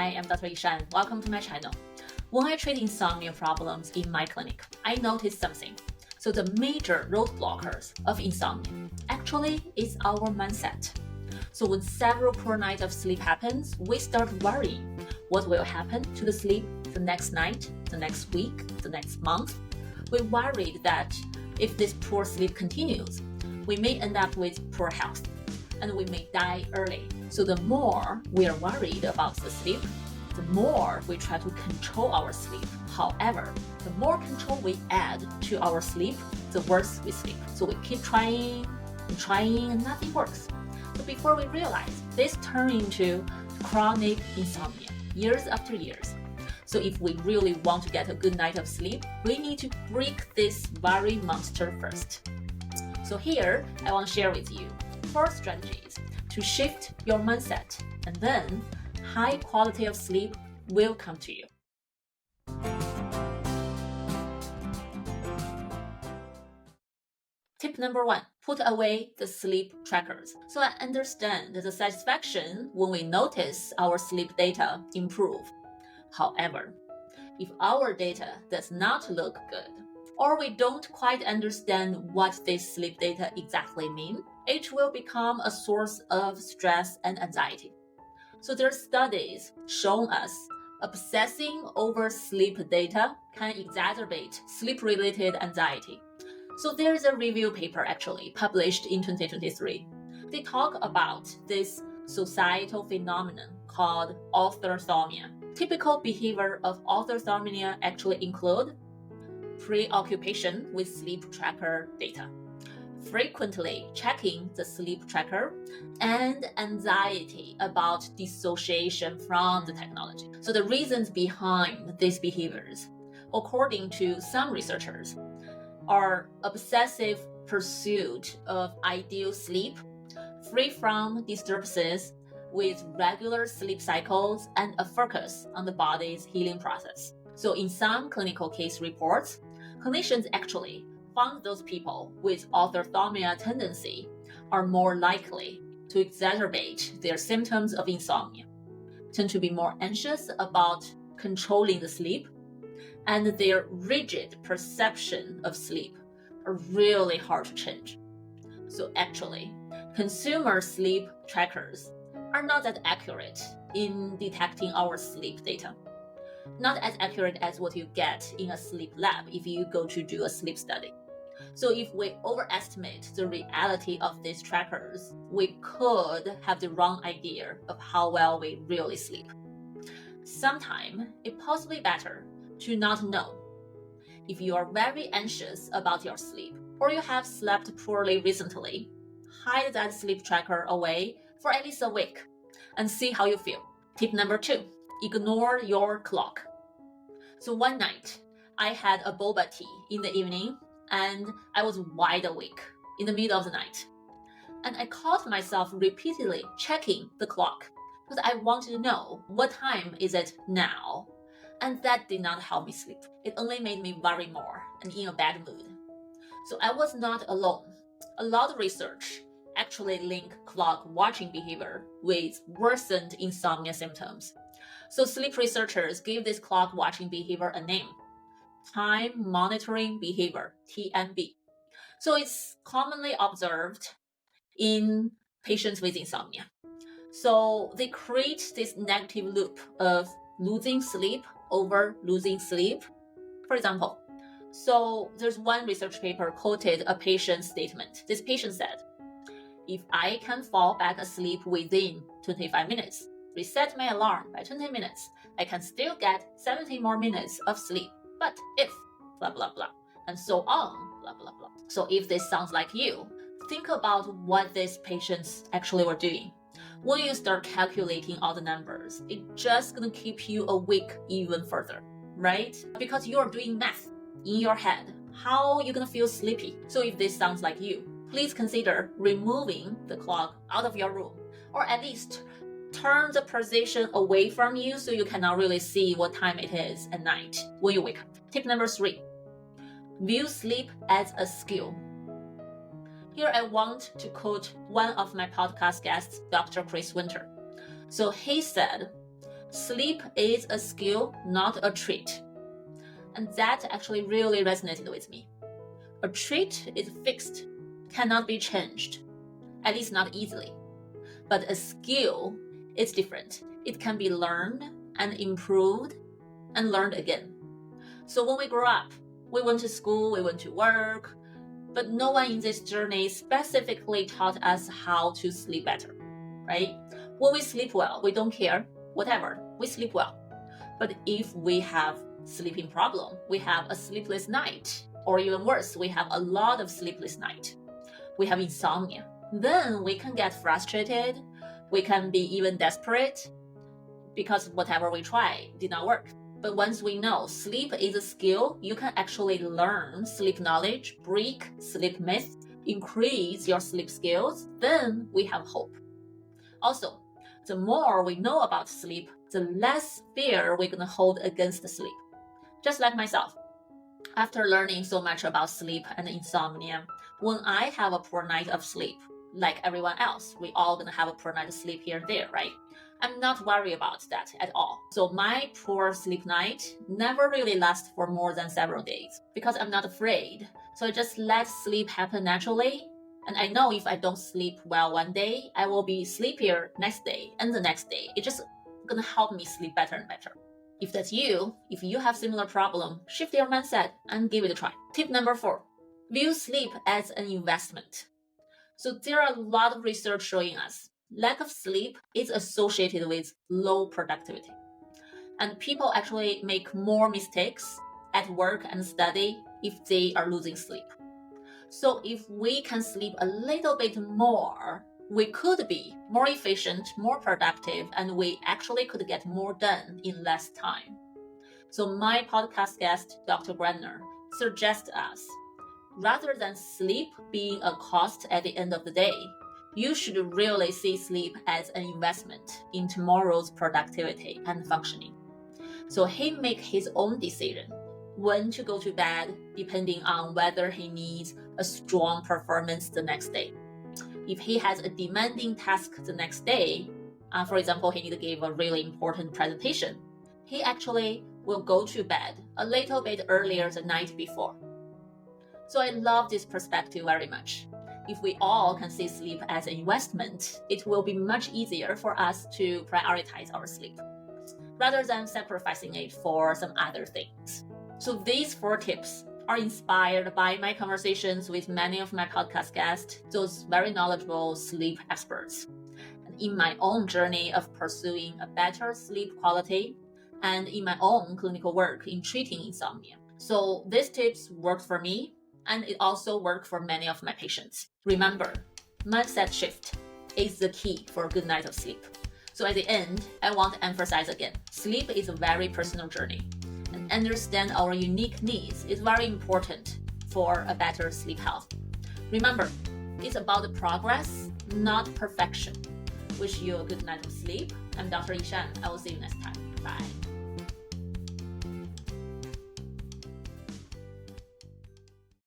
Hi, I'm Dr.Yishan. Welcome to my channel. When I treat insomnia problems in my clinic, I noticed something. So the major roadblockers of insomnia actually is our mindset. So when several poor nights of sleep happens, we start worrying what will happen to the sleep the next night, the next week, the next month. We're worried that if this poor sleep continues, we may end up with poor health and we may die early. So the more we are worried about the sleep, the more we try to control our sleep. However, the more control we add to our sleep, the worse we sleep. So we keep trying and nothing works. So before we realize, this turns into chronic insomnia, years after years. So if we really want to get a good night of sleep, we need to break this worry monster first. So here, I want to share with you 4 strategies to shift your mindset, and then high quality of sleep will come to you. Tip number 1, put away the sleep trackers. So I understand the satisfaction when we notice our sleep data improve. However, if our data does not look good, or we don't quite understand what this sleep data exactly mean, it will become a source of stress and anxiety. So there are studies showing us obsessing over sleep data can exacerbate sleep-related anxiety. So there is a review paper actually published in 2023. They talk about this societal phenomenon called orthosomnia. Typical behavior of orthosomnia actually include preoccupation with sleep tracker data, frequently checking the sleep tracker, and anxiety about dissociation from the technology. So the reasons behind these behaviors, according to some researchers, are obsessive pursuit of ideal sleep, free from disturbances, with regular sleep cycles, and a focus on the body's healing process. So in some clinical case reports, clinicians actually found those people with orthosomnia tendency are more likely to exacerbate their symptoms of insomnia, tend to be more anxious about controlling the sleep, and their rigid perception of sleep are really hard to change. So actually, consumer sleep trackers are not that accurate in detecting our sleep data. Not as accurate as what you get in a sleep lab if you go to do a sleep study. So if we overestimate the reality of these trackers, we could have the wrong idea of how well we really sleep. Sometimes it's possibly better to not know. If you are very anxious about your sleep, or you have slept poorly recently, hide that sleep tracker away for at least a week and see how you feel. Tip number 2, ignore your clock. So one night, I had a boba tea in the evening and I was wide awake in the middle of the night. And I caught myself repeatedly checking the clock because I wanted to know what time is it now. And that did not help me sleep. It only made me worry more and in a bad mood. So I was not alone. A lot of research actually link clock watching behavior with worsened insomnia symptoms. So sleep researchers gave this clock watching behavior a name, time monitoring behavior, TMB. So it's commonly observed in patients with insomnia. So they create this negative loop of losing sleep over losing sleep. For example, so there's one research paper quoted a patient's statement. This patient said, "If I can fall back asleep within 25 minutes, reset my alarm by 20 minutes, I can still get 70 more minutes of sleep. But if blah, blah, blah, and so on, blah, blah, blah." So if this sounds like you, think about what these patients actually were doing. When you start calculating all the numbers, it's just gonna keep you awake even further, right? Because you're doing math in your head. How are you gonna feel sleepy? So if this sounds like you, please consider removing the clock out of your room, or at least turn the position away from you so you cannot really see what time it is at night when you wake up. Tip number 3, view sleep as a skill. Here I want to quote one of my podcast guests, Dr. Chris Winter. So he said, Sleep is a skill, not a treat. And that actually really resonated with me. A treat is fixed, cannot be changed, at least not easily. But a skill is different. It can be learned and improved and learned again. So when we grow up, we went to school, we went to work, but no one in this journey specifically taught us how to sleep better, right? When we sleep well, we don't care, whatever, we sleep well. But if we have sleeping problem, we have a sleepless night, or even worse, we have a lot of sleepless night. We have insomnia. Then we can get frustrated. We can be even desperate because whatever we try did not work. But once we know sleep is a skill, you can actually learn sleep knowledge, break sleep myths, increase your sleep skills, then we have hope. Also, the more we know about sleep, the less fear we're going to hold against sleep. Just like myself, after learning so much about sleep and insomnia, when I have a poor night of sleep, like everyone else, we all going to have a poor night of sleep here and there, right? I'm not worried about that at all. So my poor sleep night never really lasts for more than several days because I'm not afraid. So I just let sleep happen naturally. And I know if I don't sleep well one day, I will be sleepier next day and the next day. It's just going to help me sleep better and better. If that's you, if you have similar problem, shift your mindset and give it a try. Tip number 4, view sleep as an investment. So there are a lot of research showing us lack of sleep is associated with low productivity. And people actually make more mistakes at work and study if they are losing sleep. So if we can sleep a little bit more, we could be more efficient, more productive, and we actually could get more done in less time. So my podcast guest, Dr. Brenner, suggests us, rather than sleep being a cost at the end of the day, you should really see sleep as an investment in tomorrow's productivity and functioning. So he makes his own decision when to go to bed depending on whether he needs a strong performance the next day. If he has a demanding task the next day, for example, he needs to give a really important presentation, he actually will go to bed a little bit earlier the night before. So I love this perspective very much. If we all can see sleep as an investment, it will be much easier for us to prioritize our sleep rather than sacrificing it for some other things. So these 4 tips are inspired by my conversations with many of my podcast guests, those very knowledgeable sleep experts, and in my own journey of pursuing a better sleep quality and in my own clinical work in treating insomnia. So these tips worked for me, and it also worked for many of my patients. Remember, mindset shift is the key for a good night of sleep. So at the end, I want to emphasize again, sleep is a very personal journey. And understand our unique needs is very important for a better sleep health. Remember, it's about the progress, not perfection. Wish you a good night of sleep. I'm Dr. Yishan. I will see you next time. Bye.